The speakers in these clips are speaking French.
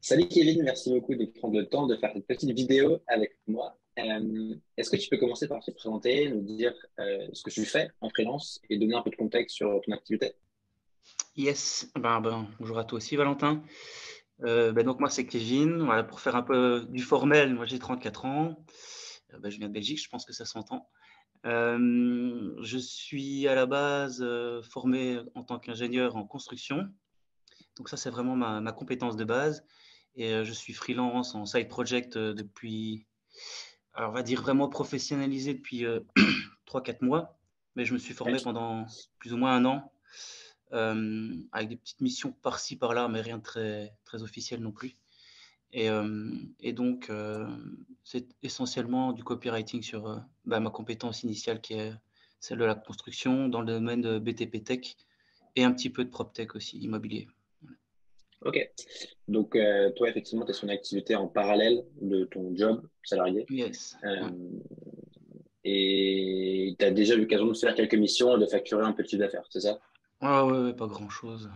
Salut Kevin, merci beaucoup de prendre le temps de faire cette petite vidéo avec moi. Est-ce que tu peux commencer par te présenter, nous dire ce que tu fais en freelance et donner un peu de contexte sur ton activité? Yes, bonjour à toi aussi Valentin. Donc moi c'est Kevin, voilà, pour faire un peu du formel, moi j'ai 34 ans, je viens de Belgique, je pense que ça s'entend. Je suis à la base, formé en tant qu'ingénieur en construction, donc ça c'est vraiment ma compétence de base et je suis freelance en side project, depuis, alors on va dire vraiment professionnalisé depuis, 3-4 mois, mais je me suis formé Ok. pendant plus ou moins un an. Avec des petites missions par-ci par-là, mais rien de très officiel non plus. Et donc, c'est essentiellement du copywriting sur, ma compétence initiale qui est celle de la construction dans le domaine de BTP Tech et un petit peu de PropTech aussi, immobilier. Ok. Donc, toi, effectivement, tu es sur une activité en parallèle de ton job salarié Yes, euh, ouais. et tu as déjà eu l'occasion de faire quelques missions et de facturer un peu de chiffre d'affaires, c'est ça? Ah ouais, ouais, pas grand-chose.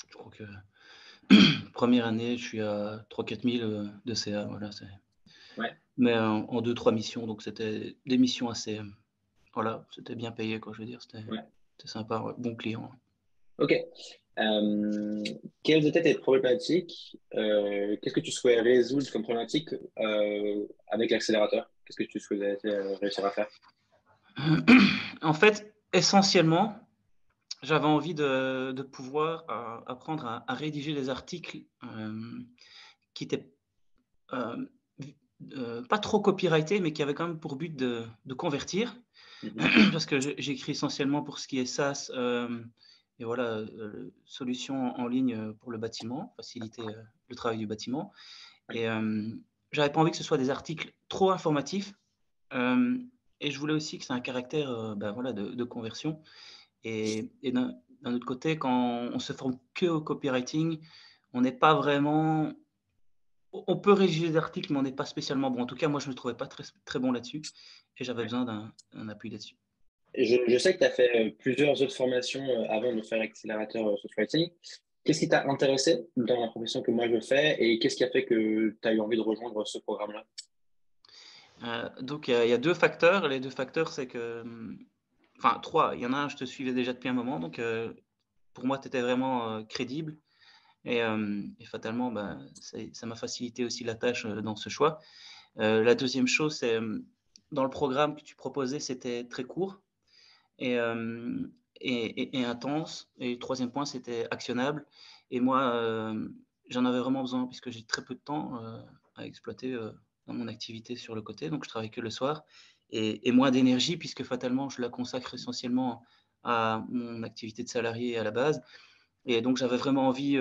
Je crois que première année, je suis à 3 000 4 000 de CA, voilà, c'est Ouais. mais en 2-3 missions, donc c'était des missions assez, voilà, c'était bien payé quoi, je veux dire, Ouais. c'était sympa, ouais, bon client. Ok. Euh, Quelles étaient tes problématiques? Qu'est-ce que tu souhaitais résoudre comme problématique avec l'accélérateur? Qu'est-ce que tu souhaitais réussir à faire? En fait, essentiellement, j'avais envie de pouvoir, apprendre à rédiger des articles, qui étaient, hem, v pas trop copyrightés, mais qui avaient quand même pour but de convertir. Mhm. Parce que j'écris essentiellement pour ce qui est SaaS, et voilà, solutions en ligne, pour le bâtiment, faciliter, le travail du bâtiment et Ouais. j'avais pas envie que ce soit des articles trop informatifs, hem et je voulais aussi que ça ait un caractère, voilà, de conversion et d'un autre côté, quand on se forme que au copywriting, on n'est pas vraiment on peut rédiger des articles, mais on n'est pas spécialement bon. En tout cas, moi, je me trouvais pas très bon là-dessus et j'avais Ouais. besoin d'un appui là-dessus. Je sais que tu as fait plusieurs autres formations avant de faire l'accélérateur Society. Qu'est-ce qui t'a intéressé dans la profession que moi je fais et qu'est-ce qui a fait que tu as eu envie de rejoindre ce programme-là? Donc il y a 2 facteurs. Les 2 facteurs, c'est que, enfin 3. Il y en a un, je te suivais déjà depuis un moment, donc pour moi, tu étais vraiment, crédible et fatalement, ça m'a facilité aussi la tâche, dans ce choix. La deuxième chose, c'est, dans le programme que tu proposais, c'était très court et hem et intense et le troisième point, c'était actionnable et moi, j'en avais vraiment besoin puisque j'ai très peu de temps, à exploiter, dans mon activité sur le côté, donc je travaille que le soir et moins d'énergie puisque fatalement je la consacre essentiellement à mon activité de salarié à la base et donc j'avais vraiment envie,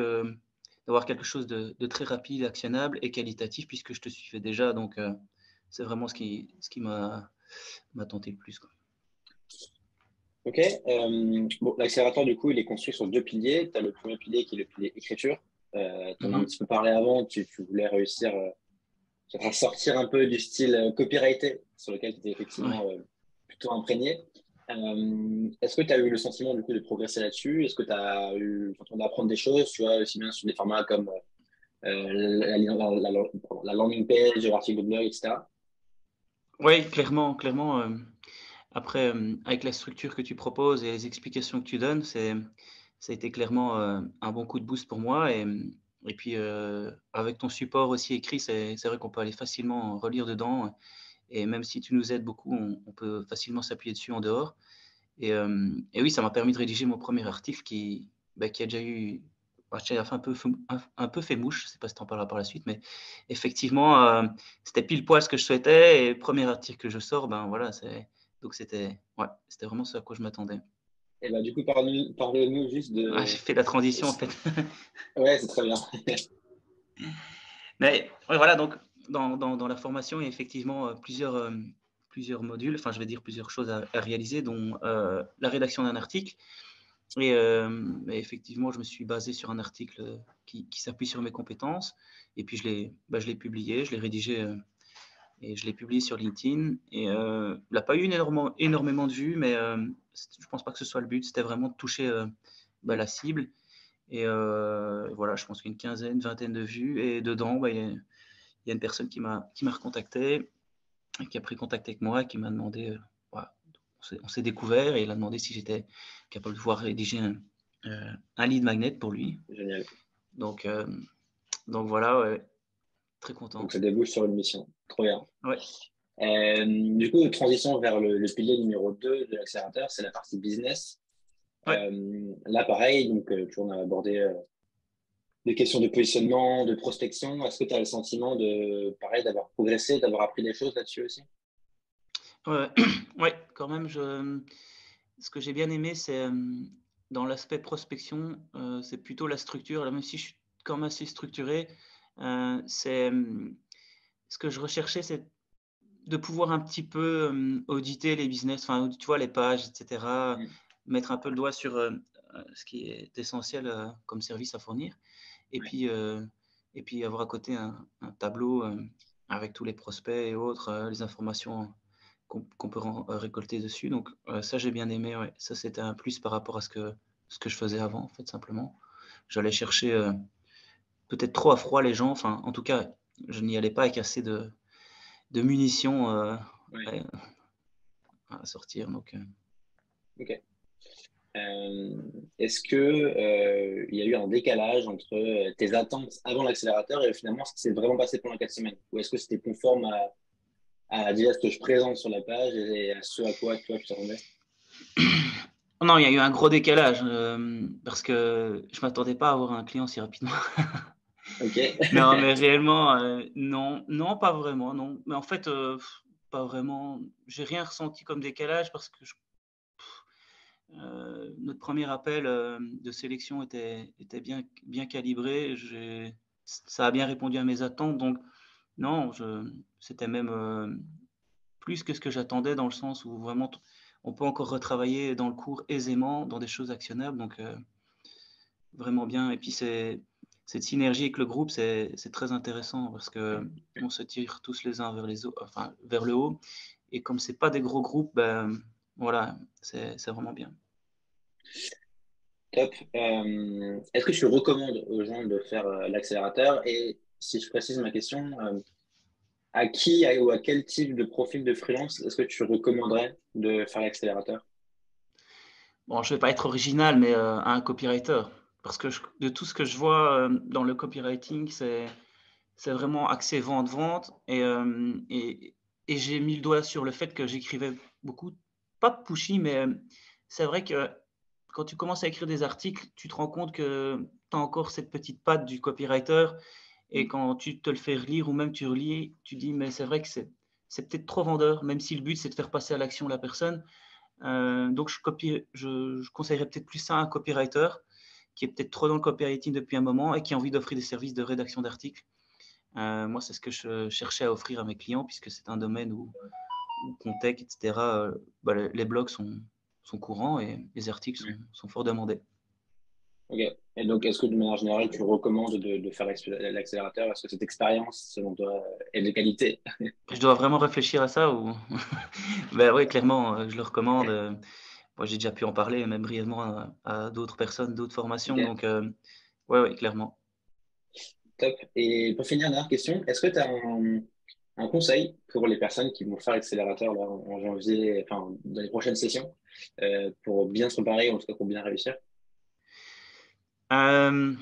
d'avoir quelque chose de très rapide, actionnable et qualitatif puisque je te suivais déjà donc c'est vraiment ce qui m'a tenté le plus, quoi. Ok. Bon, l'accélérateur, du coup, il est construit sur deux piliers. Tu as le premier pilier qui est le pilier écriture. Tu en as un Mmh. petit peu parlé avant. Tu voulais réussir à sortir un peu du style copyrighté sur lequel tu étais Ouais. effectivement plutôt imprégné. Est-ce que tu as eu le sentiment du coup de progresser là-dessus? Est-ce que tu as eu le sentiment d'apprendre des choses, tu vois, aussi bien sur des formats comme la landing page, l'article de blog, etc. Oui, clairement, clairement, après, avec la structure que tu proposes et les explications que tu donnes, ça a été clairement, un bon coup de boost pour moi et puis, avec ton support aussi écrit, c'est vrai qu'on peut aller facilement relire dedans et même si tu nous aides beaucoup, on peut facilement s'appuyer dessus en dehors et oui, ça m'a permis de rédiger mon premier article qui a déjà eu qui a fait un peu fait mouche. Je ne sais pas si tu en parleras par la suite, mais effectivement, c'était pile poil ce que je souhaitais et premier article que je sors, voilà, donc c'était vraiment ce à quoi je m'attendais. Et bah, du coup, parle-nous juste Ah, j'ai de. fait la transition en fait. Ouais, c'est très bien. Mais ouais, voilà, donc dans la formation, il y a effectivement, plusieurs modules, enfin, je vais dire plusieurs choses à réaliser, dont, la rédaction d'un article. Et effectivement, je me suis basé sur un article, qui s'appuie sur mes compétences et puis je l'ai publié, je l'ai rédigé, et je l'ai publié sur LinkedIn et il n'a pas eu énormément de vues, mais je pense pas que ce soit le but. C'était vraiment de toucher, la cible Et voilà, je pense qu'il y a une quinzaine, une vingtaine de vues. Et dedans, bah, il y a une personne qui m'a recontacté, qui a pris contact avec moi, qui m'a demandé, voilà, on s'est découvert et il a demandé si j'étais capable de pouvoir rédiger un lead magnet pour lui. Génial. Donc voilà, ouais, très content. Donc, ça débouche sur une mission. Trop bien. Ouais. Du coup, transition vers le pilier numéro 2 de l'accélérateur, c'est la partie business. Ouais. Là, pareil, donc, tu on a abordé des questions de positionnement, de prospection. Est-ce que tu as le sentiment pareil, d'avoir progressé, d'avoir appris des choses là-dessus aussi? Ouais, ouais, quand même, ce que j'ai bien aimé, c'est dans l'aspect prospection, c'est plutôt la structure. Là, même si je suis quand même assez structuré, ce que je recherchais, c'est de pouvoir un petit peu auditer les business, enfin, tu vois, les pages, etc., Mm. mettre un peu le doigt sur ce qui est essentiel comme service à fournir. Et Ouais. puis, euh, et puis avoir à côté un tableau avec tous les prospects et autres, les informations qu'on peut récolter dessus. Donc ça, j'ai bien aimé. Ouais. Ça, c'était un plus par rapport à ce que je faisais avant, en fait, simplement. J'allais chercher peut-être trop à froid les gens. Enfin, en tout cas, je n'y allais pas avec assez de munitions Ouais. ouais, à sortir. Donc, Ok. Euh, Est-ce que il y a eu un décalage entre tes attentes avant l'accélérateur et finalement ce qui s'est vraiment passé pendant 4 semaines? Ou est-ce que c'était conforme à déjà ce que je présente sur la page et à ce à quoi toi tu t'attendais? non, il y a eu un gros décalage parce que je m'attendais pas à avoir un client si rapidement. Ok. Non, mais réellement, non, non, pas vraiment, non. Mais en fait, pas vraiment. J'ai rien ressenti comme décalage parce que notre premier appel de sélection était bien calibré. Ça a bien répondu à mes attentes. Donc, non, c'était même plus que ce que j'attendais dans le sens où vraiment on peut encore retravailler dans le cours aisément dans des choses actionnables. Donc, vraiment bien. Et puis, cette synergie avec le groupe, c'est très intéressant parce que on se tire tous les uns vers les autres, enfin, vers le haut. Et comme c'est pas des gros groupes, ben, voilà, c'est vraiment bien. Top. Est-ce que tu recommandes aux gens de faire l'accélérateur? Et si je précise ma question, à qui ou à quel type de profil de freelance est-ce que tu recommanderais de faire l'accélérateur? Bon, je vais pas être original, mais à un copywriter. Parce que de tout ce que je vois dans le copywriting, c'est vraiment axé vente-vente. Et j'ai mis le doigt sur le fait que j'écrivais beaucoup, pas pushy, mais c'est vrai que quand tu commences à écrire des articles, tu te rends compte que tu as encore cette petite patte du copywriter. Et Mm. quand tu te le fais relire ou même tu relis, tu dis, mais c'est vrai que c'est peut-être trop vendeur, même si le but c'est de faire passer à l'action la personne. Donc je conseillerais peut-être plus ça à un copywriter qui est peut-être trop dans le copywriting depuis un moment et qui a envie d'offrir des services de rédaction d'articles. Moi, c'est ce que je cherchais à offrir à mes clients puisque c'est un domaine où Contech, etc., bah, les blogs sont courants et les articles Ouais. sont fort demandés. Ok. Et donc, est-ce que de manière générale, tu recommandes de faire l'accélérateur? Est-ce que cette expérience, selon toi, est de qualité? Je dois vraiment réfléchir à ça ou ben oui, clairement, je le recommande. Moi, j'ai déjà pu en parler, même brièvement à d'autres personnes, d'autres formations. Ok. Donc, ouais, ouais, clairement. Top. Et pour finir, dernière question, est-ce que tu as un conseil pour les personnes qui vont faire l'accélérateur là, en janvier, enfin, dans les prochaines sessions, pour bien se préparer, en tout cas pour bien réussir? Euh,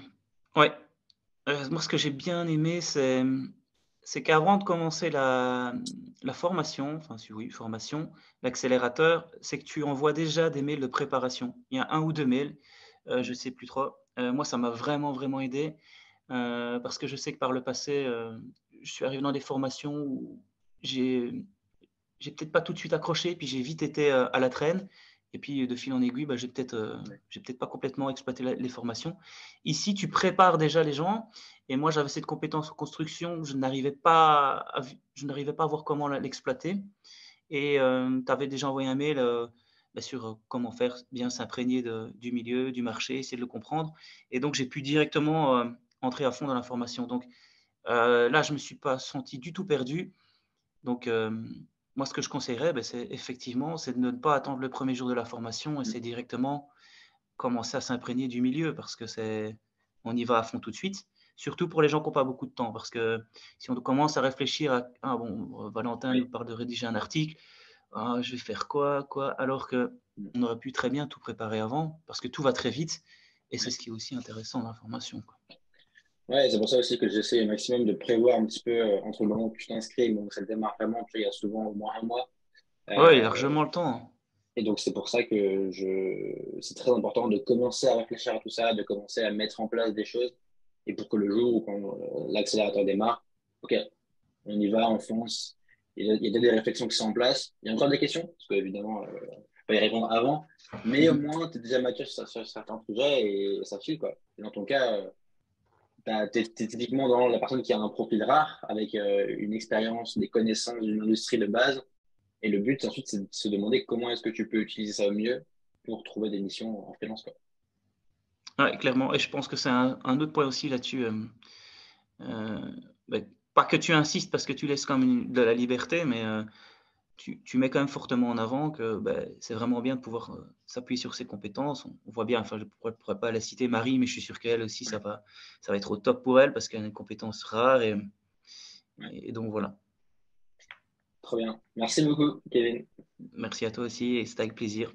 ouais, moi, ce que j'ai bien aimé, c'est qu'avant de commencer la formation, enfin, si oui, formation, l'accélérateur, c'est que tu envoies déjà des mails de préparation. Il y a un ou deux mails, je ne sais plus trop. Moi, ça m'a vraiment, vraiment aidé parce que je sais que par le passé, je suis arrivé dans des formations où j'ai j'ai peut-être pas tout de suite accroché, puis j'ai vite été à la traîne. Et puis de fil en aiguille, bah, j'ai peut-être pas complètement exploité les formations. Ici, tu prépares déjà les gens. Et moi, j'avais cette compétence en construction, je n'arrivais pas à voir comment l'exploiter. Et tu avais déjà envoyé un mail bah, sur comment faire bien s'imprégner du milieu, du marché, essayer de le comprendre. Et donc, j'ai pu directement entrer à fond dans la formation. Donc là, je me suis pas senti du tout perdu. Donc, moi, ce que je conseillerais, c'est effectivement, c'est de ne pas attendre le premier jour de la formation et c'est directement commencer à s'imprégner du milieu parce que on y va à fond tout de suite. Surtout pour les gens qui n'ont pas beaucoup de temps, parce que si on commence à réfléchir à ah bon, Valentin Oui. nous parle de rédiger un article, ah, je vais faire quoi, alors que on aurait pu très bien tout préparer avant, parce que tout va très vite, et c'est Ouais. ce qui est aussi intéressant dans l'information, quoi. Ouais, c'est pour ça aussi que j'essaie au maximum de prévoir un petit peu entre le moment où tu t'inscris et le moment où ça démarre vraiment. Tu vois, il y a souvent au moins un mois. Ouais, il y a Euh, largement le temps, hein. et donc, c'est pour ça que c'est très important de commencer à réfléchir à tout ça, de commencer à mettre en place des choses. Et pour que le jour où quand l'accélérateur démarre, OK, on y va, on fonce. Il y a des réflexions qui sont en place. Il y a encore des questions, parce qu'évidemment, je ne peux pas y répondre avant. Mais au moins, tu es déjà mature sur certains sujets et ça file, quoi. Et dans ton cas, tu es typiquement dans la personne qui a un profil rare, avec une expérience, des connaissances d'une industrie de base. Et le but, ensuite, c'est de se demander comment est-ce que tu peux utiliser ça au mieux pour trouver des missions en freelance, quoi. Ouais, clairement, et je pense que c'est un autre point aussi là-dessus, heu, bah, pas que tu insistes parce que tu laisses quand même de la liberté, mais tu mets quand même fortement en avant que, c'est vraiment bien de pouvoir, s'appuyer sur ses compétences. On voit bien, enfin, je pourrais pas la citer Marie, mais je suis sûr qu'elle aussi, Ouais, ça va être au top pour elle parce qu'elle a une compétence rare ouais. et donc voilà. Trop bien. Merci beaucoup, Kevin. Merci à toi aussi et c'était avec plaisir.